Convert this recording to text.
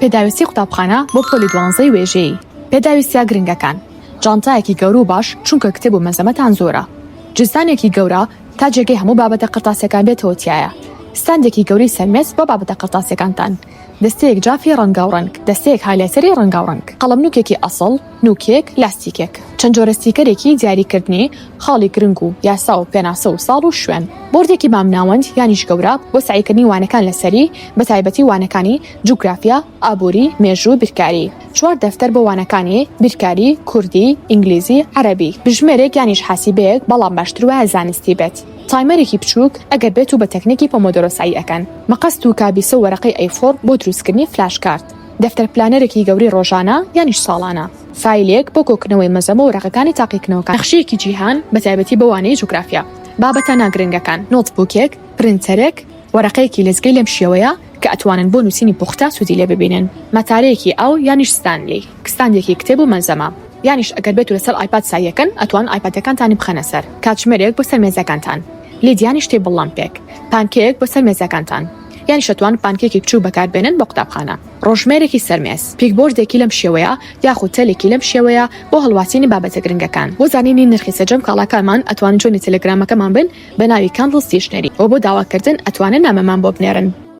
پێداویستی قوتابخانە بۆ پۆلی 12 وێژەیە. پێداویستیا گرنگەکان: جانتایەکی گەورە و باش چونکە کتێب و مەزەمەتان زۆرە. جزدانێکی گەورە تا جێگەی هەموو بابەتە قرتاسیەکان بێتەوە تایە. ستاندێکی گەوری سەرمێز بۆ بابەتە قرتاسیەکانتان. دەستەیەک جافی ڕەنگاوڕەنگ، دەستەیەک هایلایتەری ڕەنگاوڕەنگ، قەڵەم نووکێکی ئەسڵ، نووکێک، لاستیکێک، چەند جۆرە ستیکەرێکی دیاریکردنی، خاڵی گرنگ و یاسا و پێناسە و ساڵ و شوێن، بۆردێکی مامناوەند یانیش گەورە بۆ سعیکردنی وانەکان لەسەری، بە تایبەتی وانەکانی جوگرافیا، ئابووری، مێژوو، بیرکاری. 4 دەفتەر بۆ وانەکانی بیرکاری، کوردی، ئینگلیزی، عەرەبی، بژمێرێک یانیش حاسیبەیەک بەڵام باشتر وایە زانستی بێت. تایمەرێکی بچووک ئەگەر بێت و بە تەکنیکی پۆمۆدۆرۆ سایی ئەکەن. مەقەست و کابیسە و وەرەقەی ئەیفۆر بۆ دروستکردنی فلاش کارت. دەفتەر پلانەرێکی گەوری ڕۆژانە یانیش ساڵانە. فایلێک بۆ کۆکردنەوەی مەزەمە و وەرەقەکانی تاقیکردنەوەکان. نەخشەیەکی جیهان بە تایبەتی بە وانەی جوگرافیا. بابەتە ناگرنگەکان: نۆتبووکێک، پرینتەرێک، وەرەقەیەکی لەزگەی لەم شێوەیە کە ئەتوانن بۆ نووسینی پوختە سوودی لێ ببینن. مەتارەیەکی ئاو یانیش ستانلی، کستاندێکی کتێب و مەزەمە. یانیش ئەگەر بێت و لەسەر ئایپاد سایەکەن ئەتوان ئایپادەکانتانی بخەنە سەر. کاتژمێرێک بۆ سەر مێزەکانتان. لید یانیش تێبڵ لامپێک. پانکێک بۆ سەر مێزەکانتان. یانیش ئەتوان پانکێکی بچوو بەکاربێنن بۆ قوتابخانە. ڕۆژمێرێکی سەرمێز، پیکبۆردێکی لەم شێوەیە یاخود تەلێکی لەم شێوەیە بۆ هەڵواسینی بابەتە گرنگەکان. بۆ زانینی نرخی سەرجەم کاڵاکانمان ئەتوانن جۆنی تەلەگرامەکەمان بن بە ناوی کاندڵ ستیشنەری. ئەو بۆ داواکردن ئەتوانن نامەمان بۆ بنێرن.